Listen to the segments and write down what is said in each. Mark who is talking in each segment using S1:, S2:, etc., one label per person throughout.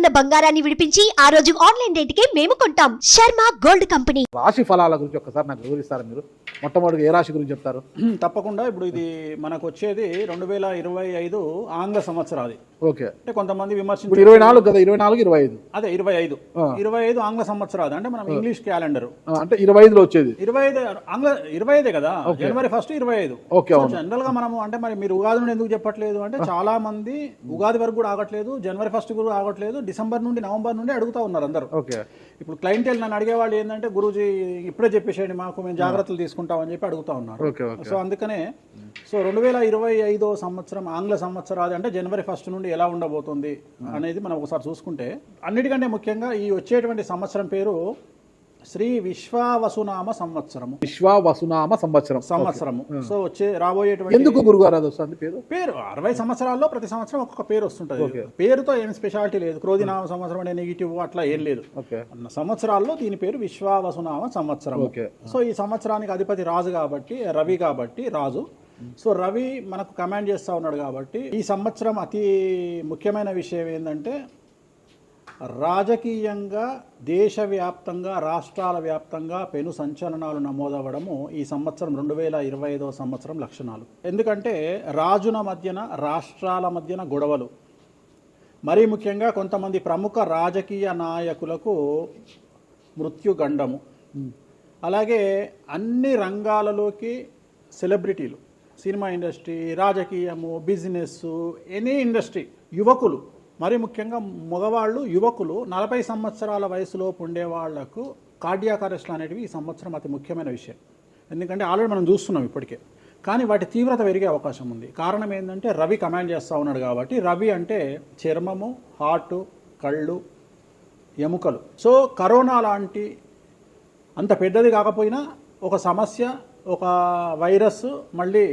S1: ఉన్న బంగారాన్ని విడిపించి ఆ రోజు ఆన్లైన్ రేటుకే మేము కొంటాం. Sharma gold company.
S2: రాశి ఫలాల గురించి ఒక్కసారి నాకు వివరిస్తారా మీరు? మొట్టమొదటి ఏ రాశి గురించి చెప్తారు?
S3: తప్పకుండా. ఇప్పుడు ఇది మనకు వచ్చేది 2025 ఆంగ్ల సంవత్సరాది.
S2: ఓకే,
S3: అంటే కొంతమంది విమర్శించారు
S2: 24 కదా, 24 25
S3: అదే 25 ఆంగ్ల సంవత్సరాది అంటే మనం ఇంగ్లీష్ క్యాలెండర్
S2: అంటే 25లో వచ్చేది
S3: 25 ఆంగ్ల 25 కదా, జనవరి 1 25.
S2: ఓకే,
S3: జనరల్ గా మనము అంటే మరి మీరు ఉగాది నుండి ఎందుకు చెప్పట్లేదు అంటే చాలా మంది ఉగాది వరకు కూడా ఆగట్లేదు, జనవరి 1 కూడా ఆగట్లేదు, డిసెంబర్ నుండి నవంబర్ నుండి అడుగుతా ఉన్నారు అందరూ.
S2: ఓకే,
S3: ఇప్పుడు క్లయింటెల్ నన్ను అడిగేవాళ్ళు ఏంటంటే గురూజీ ఇప్పుడే చెప్పేసేయండి మాకు, మేము జాగ్రత్తలు తీసుకుంటామని చెప్పి అడుగుతా ఉన్నారు. సో అందుకనే 2025 సంవత్సరం ఆంగ్ల సంవత్సరాది అంటే జనవరి 1 నుండి ఎలా ఉండబోతుంది అనేది మనం ఒకసారి చూసుకుంటే, అన్నిటికంటే ముఖ్యంగా ఈ వచ్చేటువంటి సంవత్సరం పేరు శ్రీ విశ్వావసునామ సంవత్సరము.
S2: విశ్వావసునామ సంవత్సరము.
S3: సో వచ్చే రాబోయేటువంటి
S2: ఎందుకు గురుగారు అది వస్తుంది
S3: పేరు 60 సంవత్సరాల్లో ప్రతి సంవత్సరం ఒక్కొక్క పేరు వస్తుంటది. పేరుతో ఏం స్పెషాలిటీ లేదు, క్రోధినామ సంవత్సరం అనే నెగిటివ్ అట్లా ఏం లేదు. సంవత్సరాల్లో దీని పేరు విశ్వావసునామ సంవత్సరం. సో ఈ సంవత్సరానికి అధిపతి రాజు కాబట్టి, రవి కాబట్టి రాజు. సో రవి మనకు కమాండ్ చేస్తూ ఉన్నాడు కాబట్టి ఈ సంవత్సరం అతి ముఖ్యమైన విషయం ఏంటంటే రాజకీయంగా దేశవ్యాప్తంగా రాష్ట్రాల వ్యాప్తంగా పెను సంచలనాలు నమోదవ్వడము ఈ సంవత్సరం 2025 సంవత్సరం లక్షణాలు. ఎందుకంటే రాజుల మధ్యన రాష్ట్రాల మధ్యన గొడవలు, మరీ ముఖ్యంగా కొంతమంది ప్రముఖ రాజకీయ నాయకులకు మృత్యుగండము, అలాగే అన్ని రంగాలలోకి సెలబ్రిటీలు, సినిమా ఇండస్ట్రీ, రాజకీయము, బిజినెస్, ఎనీ ఇండస్ట్రీ, యువకులు, మరి ముఖ్యంగా మగవాళ్ళు యువకులు 40 సంవత్సరాల వయసులోపు ఉండే వాళ్లకు కార్డియాక్ అరెస్ట్లు అనేటివి ఈ సంవత్సరం అతి ముఖ్యమైన విషయం. ఎందుకంటే ఆల్రెడీ మనం చూస్తున్నాం ఇప్పటికే, కానీ వాటి తీవ్రత పెరిగే అవకాశం ఉంది. కారణం ఏంటంటే రవి కమాండ్ చేస్తూ ఉన్నాడు కాబట్టి. రవి అంటే చర్మము, హార్ట్, కళ్ళు, ఎముకలు. సో కరోనా లాంటి అంత పెద్దది కాకపోయినా ఒక సమస్య, ఒక వైరస్ మళ్ళీ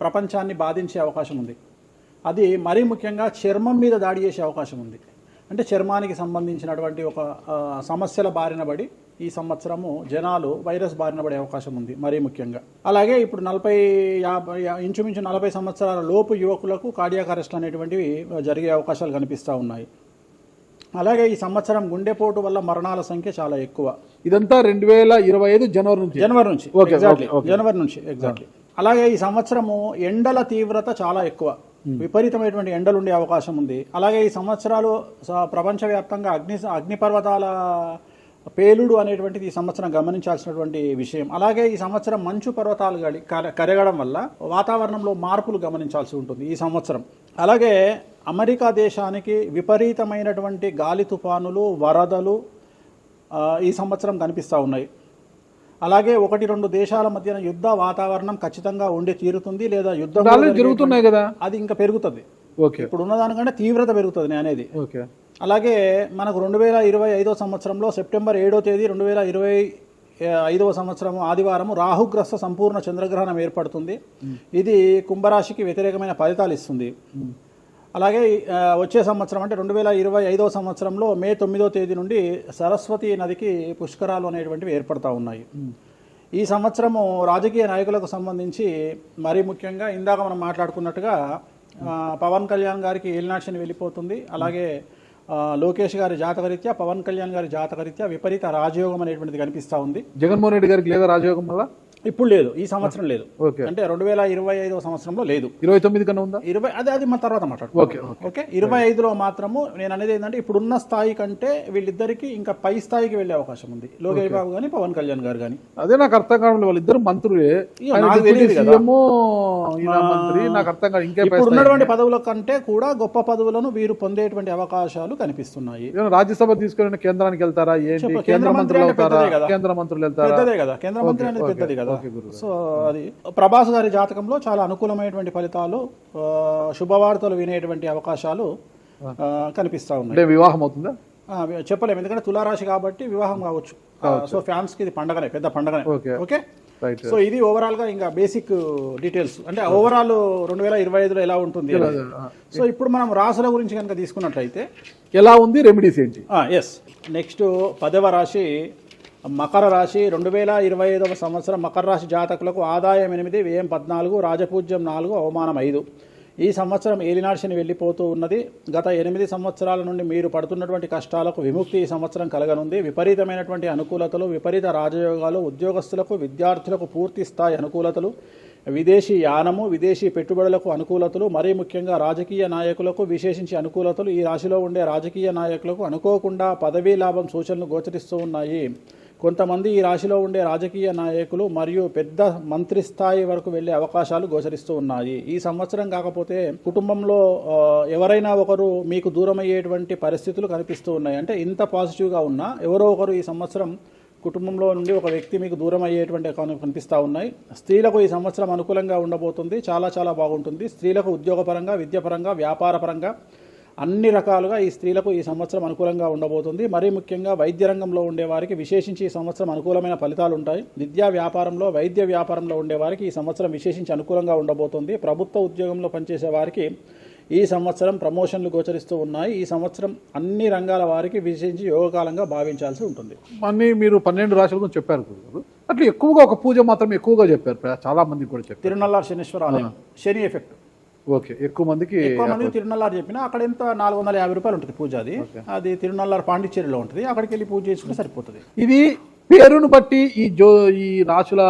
S3: ప్రపంచాన్ని బాధించే అవకాశం ఉంది. అది మరీ ముఖ్యంగా చర్మం మీద దాడి చేసే అవకాశం ఉంది. అంటే చర్మానికి సంబంధించినటువంటి ఒక సమస్యల బారిన పడి ఈ సంవత్సరము జనాలు వైరస్ బారిన పడే అవకాశం ఉంది మరీ ముఖ్యంగా. అలాగే ఇప్పుడు ఇంచుమించు 40 సంవత్సరాల లోపు యువకులకు కార్డియాక్ అరెస్ట్ అనేటువంటివి జరిగే అవకాశాలు కనిపిస్తూ ఉన్నాయి. అలాగే ఈ సంవత్సరం గుండెపోటు వల్ల మరణాల సంఖ్య చాలా ఎక్కువ.
S2: ఇదంతా 2025 జనవరి నుంచి
S3: ఎగ్జాక్ట్లీ. అలాగే ఈ సంవత్సరము ఎండల తీవ్రత చాలా ఎక్కువ, విపరీతమైనటువంటి ఎండలు ఉండే అవకాశం ఉంది. అలాగే ఈ సంవత్సరాలు ప్రపంచవ్యాప్తంగా అగ్నిపర్వతాల పేలుడు అనేటువంటిది ఈ సంవత్సరం గమనించాల్సినటువంటి విషయం. అలాగే ఈ సంవత్సరం మంచు పర్వతాలు కరగడం వల్ల వాతావరణంలో మార్పులు గమనించాల్సి ఉంటుంది ఈ సంవత్సరం. అలాగే అమెరికా దేశానికి విపరీతమైనటువంటి గాలి తుఫానులు, వరదలు ఈ సంవత్సరం కనిపిస్తూ ఉన్నాయి. అలాగే 1-2 దేశాల మధ్యన యుద్ధ వాతావరణం ఖచ్చితంగా ఉండి తీరుతుంది, లేదా యుద్ధం
S2: జరుగుతున్నాయి కదా, అది
S3: ఇంకా పెరుగుతుంది. ఇప్పుడు ఉన్నదానికంటే తీవ్రత పెరుగుతుంది అనేది. అలాగే మనకు 2025 సంవత్సరంలో సెప్టెంబర్ 7వ తేదీ 2025 సంవత్సరం ఆదివారం రాహుగ్రస్త సంపూర్ణ చంద్రగ్రహణం ఏర్పడుతుంది. ఇది కుంభరాశికి వ్యతిరేకమైన ఫలితాలు ఇస్తుంది. అలాగే వచ్చే సంవత్సరం అంటే 2025 సంవత్సరంలో మే 9వ తేదీ నుండి సరస్వతి నదికి పుష్కరాలు అనేటువంటివి ఏర్పడతా ఉన్నాయి. ఈ సంవత్సరము రాజకీయ నాయకులకు సంబంధించి మరీ ముఖ్యంగా ఇందాక మనం మాట్లాడుకున్నట్టుగా పవన్ కళ్యాణ్ గారికి ఏలినాటి వెళ్ళిపోతుంది. అలాగే లోకేష్ గారి జాతకరీత్యా, పవన్ కళ్యాణ్ గారి జాతకరీత్యా విపరీత రాజయోగం అనేటువంటిది కనిపిస్తూ ఉంది.
S2: జగన్మోహన్ రెడ్డి గారికి లేదా రాజయోగం వల్ల?
S3: ఇప్పుడు లేదు, ఈ సంవత్సరం లేదు. అంటే 2025 సంవత్సరంలో లేదు.
S2: 29 కన్నా ఉందా?
S3: అది మన తర్వాత మాట్లాడుకోవాలి. ఓకే, 25లో మాత్రము నేను అనేది ఏంటంటే ఇప్పుడున్న స్థాయి కంటే వీళ్ళిద్దరికి ఇంకా పై స్థాయికి వెళ్లే అవకాశం ఉంది, లోకేష్ బాబు గానీ పవన్ కళ్యాణ్ గారు కానీ.
S2: అదే నాకు అర్థం కావడం, వాళ్ళిద్దరు మంత్రులే, నాకు అర్థం కాదు. ఇంకా
S3: ఇప్పుడు ఉన్నటువంటి పదవుల కంటే కూడా గొప్ప పదవులను వీరు పొందేటువంటి అవకాశాలు కనిపిస్తున్నాయి.
S2: రాజ్యసభ తీసుకుని కేంద్రానికి వెళ్తారా ఏంటి? కేంద్ర మంత్రులు వెళ్తారా? కేంద్ర మంత్రులు వెళ్తారా?
S3: పెద్దదే కదా, కేంద్ర మంత్రి అనేది పెద్దది కదా. సో అది ప్రభాస్ గారి జాతకంలో చాలా అనుకూలమైనటువంటి ఫలితాలు, శుభవార్తలు వినేటువంటి అవకాశాలు కనిపిస్తా ఉన్నాయి.
S2: వివాహం అవుతుందా
S3: చెప్పలేము, ఎందుకంటే తులారాశి కాబట్టి వివాహం కావచ్చు. సో ఫ్యాన్స్ కి ఇది పండగనే, పెద్ద పండగనే. ఓకే, సో ఇది ఓవరాల్ గా ఇంకా బేసిక్ డీటెయిల్స్. అంటే ఓవరాల్ 2025లో ఎలా ఉంటుంది. సో ఇప్పుడు మనం రాశుల గురించి కనుక తీసుకున్నట్లయితే
S2: ఎలా ఉంది, రెమెడీస్ ఏంటి?
S3: నెక్స్ట్ 10వ రాశి మకర రాశి. 2025 సంవత్సరం మకర రాశి జాతకులకు ఆదాయం 8, వ్యయం 14, రాజపూజ్యం 4, అవమానం 5. ఈ సంవత్సరం ఏలినాడు శని వెళ్ళిపోతూ ఉన్నది. గత 8 సంవత్సరాల నుండి మీరు పడుతున్నటువంటి కష్టాలకు విముక్తి ఈ సంవత్సరం కలగనుంది. విపరీతమైనటువంటి అనుకూలతలు, విపరీత రాజయోగాలు, ఉద్యోగస్తులకు, విద్యార్థులకు పూర్తి స్థాయి అనుకూలతలు, విదేశీ యానము, విదేశీ పెట్టుబడులకు అనుకూలతలు, మరీ ముఖ్యంగా రాజకీయ నాయకులకు విశేషించి అనుకూలతలు. ఈ రాశిలో ఉండే రాజకీయ నాయకులకు అనుకోకుండా పదవీ లాభం సూచనలు గోచరిస్తూ ఉన్నాయి. కొంతమంది ఈ రాశిలో ఉండే రాజకీయ నాయకులు మరియు పెద్ద మంత్రి స్థాయి వరకు వెళ్లే అవకాశాలు గోచరిస్తూ ఉన్నాయి. ఈ సంవత్సరం కాకపోతే కుటుంబంలో ఎవరైనా ఒకరు మీకు దూరం అయ్యేటువంటి పరిస్థితులు కనిపిస్తూ ఉన్నాయి. అంటే ఇంత పాజిటివ్గా ఉన్నా ఎవరో ఒకరు ఈ సంవత్సరం కుటుంబంలో నుండి ఒక వ్యక్తి మీకు దూరం అయ్యేటువంటి కనిపిస్తూ ఉన్నాయి. స్త్రీలకు ఈ సంవత్సరం అనుకూలంగా ఉండబోతుంది. చాలా చాలా బాగుంటుంది. స్త్రీలకు ఉద్యోగపరంగా, విద్యాపరంగా, వ్యాపారపరంగా అన్ని రకాలుగా ఈ స్త్రీలకు ఈ సంవత్సరం అనుకూలంగా ఉండబోతుంది. మరీ ముఖ్యంగా వైద్య రంగంలో ఉండేవారికి విశేషించి ఈ సంవత్సరం అనుకూలమైన ఫలితాలు ఉంటాయి. విద్యా వ్యాపారంలో, వైద్య వ్యాపారంలో ఉండేవారికి ఈ సంవత్సరం విశేషించి అనుకూలంగా ఉండబోతుంది. ప్రభుత్వ ఉద్యోగంలో పనిచేసే వారికి ఈ సంవత్సరం ప్రమోషన్లు గోచరిస్తూ ఉన్నాయి. ఈ సంవత్సరం అన్ని రంగాల వారికి విశేషించి యోగకాలంగా భావించాల్సి ఉంటుంది.
S2: అన్ని మీరు 12 రాశుల గురించి చెప్పారు గురుగారు. అట్లా ఎక్కువగా ఒక పూజ మాత్రం ఎక్కువగా చెప్పారు, చాలా మందికి కూడా చెప్పారు.
S3: తిరునల్లారు శనీశ్వర ఆలయం, శని ఎఫెక్ట్.
S2: ఓకే, ఎక్కువ మందికి
S3: తిరునల్లారు చెప్పిన అక్కడ ఎంత 450 రూపాయలు ఉంటుంది పూజ. అది తిరునల్లారు పాండిచ్చేరిలో ఉంటుంది. అక్కడికి వెళ్ళి పూజ చేసుకుంటే సరిపోతుంది.
S2: ఇది పేరును బట్టి ఈ రాశుల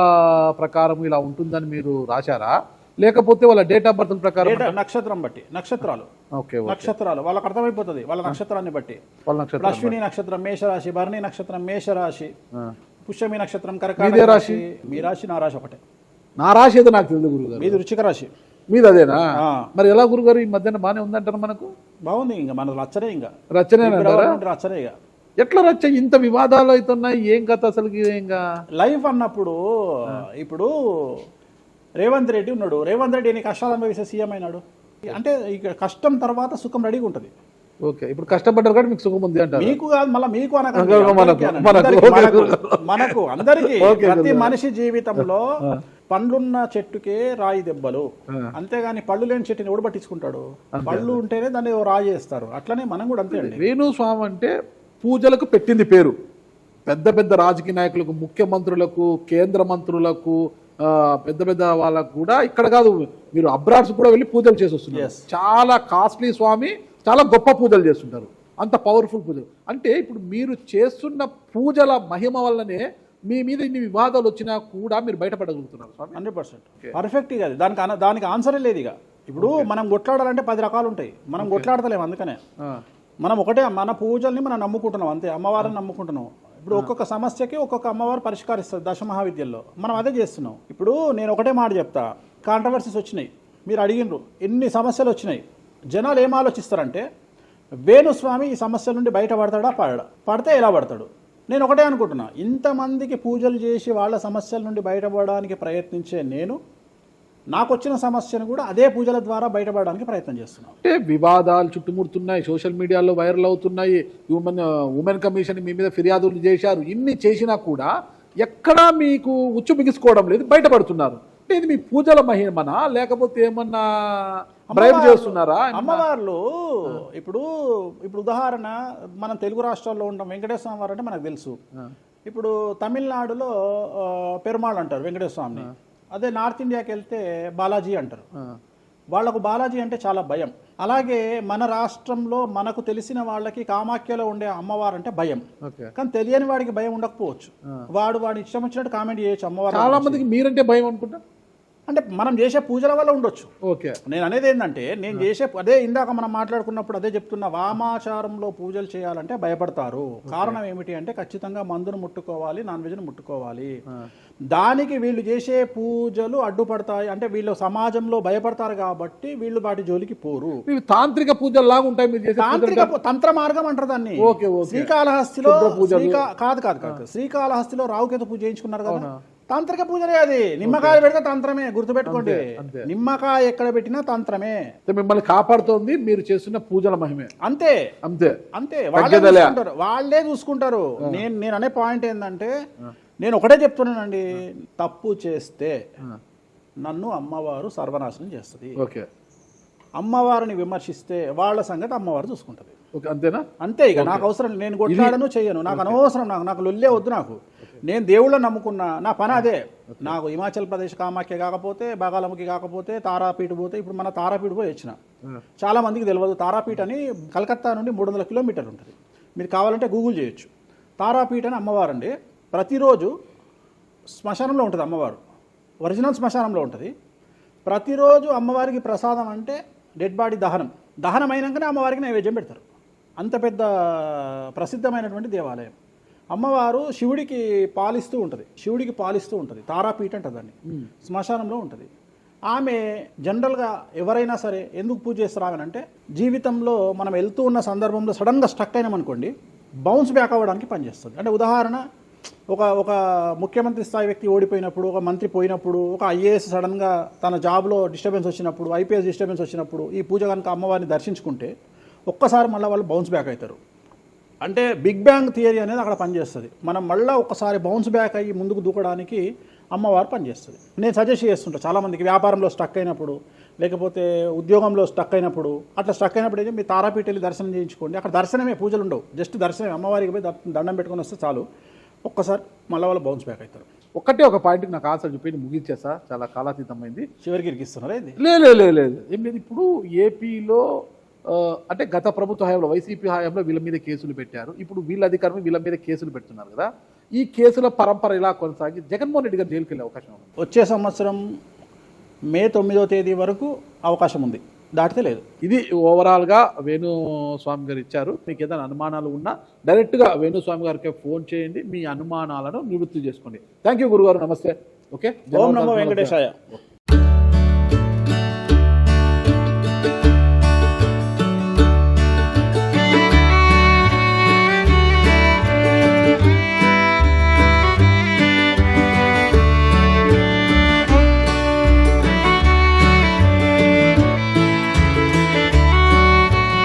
S2: ప్రకారం ఇలా ఉంటుందని మీరు రాశారా, లేకపోతే వాళ్ళ డేట్ ఆఫ్ బర్త్ ప్రకారం?
S3: నక్షత్రం బట్టి, నక్షత్రాలు.
S2: ఓకే,
S3: నక్షత్రాలు వాళ్ళకి అర్థమైపోతుంది వాళ్ళ నక్షత్రాన్ని బట్టి. అశ్విని నక్షత్రం మేషరాశి, భరణి నక్షత్రం మేషరాశి, పుష్యమి నక్షత్రం కర్కాటక రాశి. మీ రాశి నా రాశి ఒకటే.
S2: నా రాశి ఏదో నాకు తెలియదు గురుగారు.
S3: మీది వృశ్చిక రాశి.
S2: మీది అదేనా? మరి ఎలా గురుగారు ఈ మధ్యన బాగానే ఉందంటారు? మనకు
S3: బాగుంది. ఇంకా మన రచ్చనే, ఇంకా
S2: రచ్చనే
S3: రచ్చనే. ఇక
S2: ఎట్లా రచ్చ? ఇంత వివాదాలు అవుతున్నాయి, ఏం కథ అసలు? ఇంకా
S3: లైఫ్ అన్నప్పుడు ఇప్పుడు రేవంత్ రెడ్డి ఉన్నాడు. రేవంత్ రెడ్డి ఎన్ని కష్టాలు అనుభవిస్తే సీఎం అయినాడు. అంటే ఇక కష్టం తర్వాత సుఖం రెడీగా ఉంటుంది.
S2: ఓకే, ఇప్పుడు కష్టపడ్డారు కాబట్టి మీకు సుఖం ఉంది అంటారు.
S3: మీకు కాదు, మళ్ళీ మీకు మనకు అందరికీ. ప్రతి మనిషి జీవితంలో పండ్లున్న చెట్టుకే రాయి దెబ్బలు, అంతేగాని పళ్ళు లేని చెట్టుని ఎవడు పట్టించుకుంటాడు? పళ్ళు ఉంటేనే దాన్ని రాయి చేస్తారు. అట్లనే మనం కూడా అంతే అండి.
S2: వేణుస్వామి అంటే పూజలకు పెట్టింది పేరు. పెద్ద పెద్ద రాజకీయ నాయకులకు, ముఖ్యమంత్రులకు, కేంద్ర మంత్రులకు, పెద్ద పెద్ద వాళ్ళకు కూడా ఇక్కడ కాదు, మీరు అబ్రాడ్స్ కూడా వెళ్ళి పూజలు చేసి వస్తున్నారు. చాలా కాస్ట్లీ స్వామి, చాలా గొప్ప పూజలు చేస్తుంటారు. అంత పవర్ఫుల్ పూజలు. అంటే ఇప్పుడు మీరు చేస్తున్న పూజల మహిమ వల్లనే మీ మీద ఇన్ని వివాదాలు వచ్చినా కూడా మీరు బయటపడగలుగుతున్నారు.
S3: 100% పర్ఫెక్ట్. ఇక దానికి ఆన్సరే లేదు. ఇక ఇప్పుడు మనం కొట్లాడాలంటే 10 రకాలు ఉంటాయి. మనం కొట్లాడతలేము. అందుకనే మనం ఒకటే, మన పూజల్ని మనం నమ్ముకుంటున్నాం అంతే. అమ్మవారిని నమ్ముకుంటున్నాం. ఇప్పుడు ఒక్కొక్క సమస్యకి ఒక్కొక్క అమ్మవారు పరిష్కరిస్తారు. దశమహావిద్యల్లో మనం అదే చేస్తున్నాం. ఇప్పుడు నేను ఒకటే మాట చెప్తా. కాంట్రవర్సీస్ వచ్చినాయి, మీరు అడిగినరు, ఎన్ని సమస్యలు వచ్చినాయి. జనాలు ఏం ఆలోచిస్తారంటే వేణుస్వామి ఈ సమస్యల నుండి బయటపడతాడా, పడితే ఎలా పడతాడు? నేను ఒకటే అనుకుంటున్నా, ఇంతమందికి పూజలు చేసి వాళ్ళ సమస్యల నుండి బయటపడడానికి ప్రయత్నించే నేను నాకు వచ్చిన సమస్యను కూడా అదే పూజల ద్వారా బయటపడడానికి ప్రయత్నం చేస్తున్నాను.
S2: అంటే వివాదాలు చుట్టుముడుతున్నాయి, సోషల్ మీడియాలో వైరల్ అవుతున్నాయి. ఉమెన్ కమిషన్ మీ మీద ఫిర్యాదులు చేశారు. ఇన్ని చేసినా కూడా ఎక్కడా మీకు ఉచ్చు బిగుసుకోవడం లేదు, బయటపడుతున్నారు. అంటే ఇది మీ పూజల మహిమనా, లేకపోతే ఏమన్నా బ్రైబ్ చేస్తున్నారా?
S3: అమ్మవార్లు ఇప్పుడు ఉదాహరణ, మనం తెలుగు రాష్ట్రాల్లో ఉంటాం. వెంకటేశ్వర స్వామి వారు అంటే మనకు తెలుసు. ఇప్పుడు తమిళనాడులో పెరుమాళ్ అంటారు వెంకటేశ్వర స్వామిని. అదే నార్త్ ఇండియాకి వెళ్తే బాలాజీ అంటారు. వాళ్లకు బాలాజీ అంటే చాలా భయం. అలాగే మన రాష్ట్రంలో మనకు తెలిసిన వాళ్ళకి కామాఖ్యలో ఉండే అమ్మవారు అంటే భయం. కానీ తెలియని వాడికి భయం ఉండకపోవచ్చు. వాడి ఇష్టం వచ్చినట్టు కామెంట్ చేయొచ్చు అమ్మవారు.
S2: చాలా మందికి మీరంటే భయం అనుకుంటా.
S3: అంటే మనం చేసే పూజల వల్ల ఉండొచ్చు.
S2: ఓకే,
S3: నేను అనేది ఏంటంటే, నేను చేసే అదే ఇందాక మనం మాట్లాడుకున్నప్పుడు అదే చెప్తున్నా. వామాచారంలో పూజలు చేయాలంటే భయపడతారు. కారణం ఏమిటి అంటే, ఖచ్చితంగా మందును ముట్టుకోవాలి, నాన్ వెజ్ను ముట్టుకోవాలి. దానికి వీళ్ళు చేసే పూజలు అడ్డుపడతాయి. అంటే వీళ్ళు సమాజంలో భయపడతారు కాబట్టి వీళ్ళు వాటి జోలికి పోరు.
S2: తాంత్రిక పూజలు లాగా ఉంటాయి మీరు చేసే.
S3: తాంత్రిక తంత్ర మార్గం అంటారు దాన్ని. శ్రీకాళహస్తిలో కాదు శ్రీకాళహస్తిలో రావుకేతు పూజ చేయించుకున్నారు కదా, తాంత్రిక పూజలే. అది నిమ్మకాయ పెడితే తంత్రమే, గుర్తుపెట్టుకోండి. నిమ్మకాయ ఎక్కడ పెట్టినా తంత్రమే.
S2: మిమ్మల్ని కాపాడుతోంది మీరు చేస్తున్న పూజల మహిమే.
S3: అంతే
S2: అంతే
S3: అంతే వాళ్ళే చూసుకుంటారు. నేను అనే పాయింట్ ఏంటంటే, నేను ఒకటే చెప్తున్నానండి, తప్పు చేస్తే నన్ను అమ్మవారు సర్వనాశనం చేస్తుంది.
S2: ఓకే,
S3: అమ్మవారిని విమర్శిస్తే వాళ్ళ సంగతి అమ్మవారు చూసుకుంటుంది.
S2: ఓకే, అంతేనా?
S3: అంతే. ఇక నాకు అవసరం, నేను కొట్లాడను చెయ్యను, నాకు అనవసరం, నాకు లొల్లే వద్దు. నాకు నేను దేవుళ్ళని నమ్ముకున్నా, నా పని అదే. నాకు హిమాచల్ ప్రదేశ్ కామాఖ్య కాకపోతే, బాగాలముఖి కాకపోతే, తారాపీఠ పోతే, ఇప్పుడు మన తారాపీఠ పోయి వచ్చిన. చాలా మందికి తెలియదు తారాపీఠ అని కలకత్తా నుండి 300 కిలోమీటర్లు ఉంటుంది. మీరు కావాలంటే గూగుల్ చేయొచ్చు. తారాపీఠ అని అమ్మవారు అండి. ప్రతిరోజు శ్మశానంలో ఉంటుంది అమ్మవారు, ఒరిజినల్ శ్మశానంలో ఉంటుంది. ప్రతిరోజు అమ్మవారికి ప్రసాదం అంటే డెడ్ బాడీ దహనం అయినాకనే అమ్మవారికి నైవేద్యం పెడతారు. అంత పెద్ద ప్రసిద్ధమైనటువంటి దేవాలయం. అమ్మవారు శివుడికి పాలిస్తూ ఉంటుంది. తారాపీఠ అంటుంది దాన్ని. శ్మశానంలో ఉంటుంది. ఆమె జనరల్గా ఎవరైనా సరే ఎందుకు పూజ చేస్తారాగనంటే, జీవితంలో మనం వెళ్తూ ఉన్న సందర్భంలో సడన్గా స్టక్ అయినామనుకోండి, బౌన్స్ బ్యాక్ అవ్వడానికి పనిచేస్తుంది. అంటే ఉదాహరణ, ఒక ముఖ్యమంత్రి స్థాయి వ్యక్తి ఓడిపోయినప్పుడు, ఒక మంత్రి పోయినప్పుడు, ఒక ఐఏఎస్ సడన్గా తన జాబ్లో డిస్టర్బెన్స్ వచ్చినప్పుడు, ఐపీఎస్ డిస్టర్బెన్స్ వచ్చినప్పుడు ఈ పూజ కనుక అమ్మవారిని దర్శించుకుంటే ఒక్కసారి మళ్ళీ వాళ్ళు బౌన్స్ బ్యాక్ అవుతారు. అంటే బిగ్ బ్యాంగ్ థియరీ అనేది అక్కడ పనిచేస్తుంది. మనం మళ్ళీ ఒక్కసారి బౌన్స్ బ్యాక్ అయ్యి ముందుకు దూకడానికి అమ్మవారు పనిచేస్తుంది. నేను సజెస్ట్ చేస్తుంటాను చాలామందికి, వ్యాపారంలో స్టక్ అయినప్పుడు, లేకపోతే ఉద్యోగంలో స్టక్ అయినప్పుడు, అట్లా స్టక్ అయినప్పుడు అయితే మీ తారాపీఠ వెళ్ళి దర్శనం చేయించుకోండి. అక్కడ దర్శనమే, పూజలు ఉండవు, జస్ట్ దర్శనమే. అమ్మవారికి పోయి దండం పెట్టుకొని వస్తే చాలు, ఒక్కసారి మళ్ళీ వాళ్ళు బౌన్స్ బ్యాక్ అవుతారు.
S2: ఒక పాయింట్కి నాకు ఆన్సర్ చెప్పి ముగించేసా, చాలా కాలాతీతమైంది.
S3: చివరికి ఇరికిస్తున్నారా ఇది?
S2: లేదు ఏం లేదు. ఇప్పుడు ఏపీలో అంటే గత ప్రభుత్వ హయాంలో, వైసీపీ హయాంలో వీళ్ళ మీద కేసులు పెట్టారు. ఇప్పుడు వీళ్ళ అధికారం వీళ్ళ మీద కేసులు పెడుతున్నారు కదా. ఈ కేసుల పరంపర ఇలా కొనసాగి జగన్మోహన్ రెడ్డి గారు జైలుకి వెళ్ళే అవకాశం ఉంది?
S3: వచ్చే సంవత్సరం మే 9వ తేదీ వరకు అవకాశం ఉంది, దాటితే లేదు.
S2: ఇది ఓవరాల్గా వేణుస్వామి గారు ఇచ్చారు. మీకు ఏదైనా అనుమానాలు ఉన్నా డైరెక్ట్గా వేణుస్వామి గారికి ఫోన్ చేయండి, మీ అనుమానాలను నివృత్తి చేసుకోండి. థ్యాంక్ యూ గురుగారు, నమస్తే. ఓకే,
S3: ఓం నమో వెంకటేశాయ.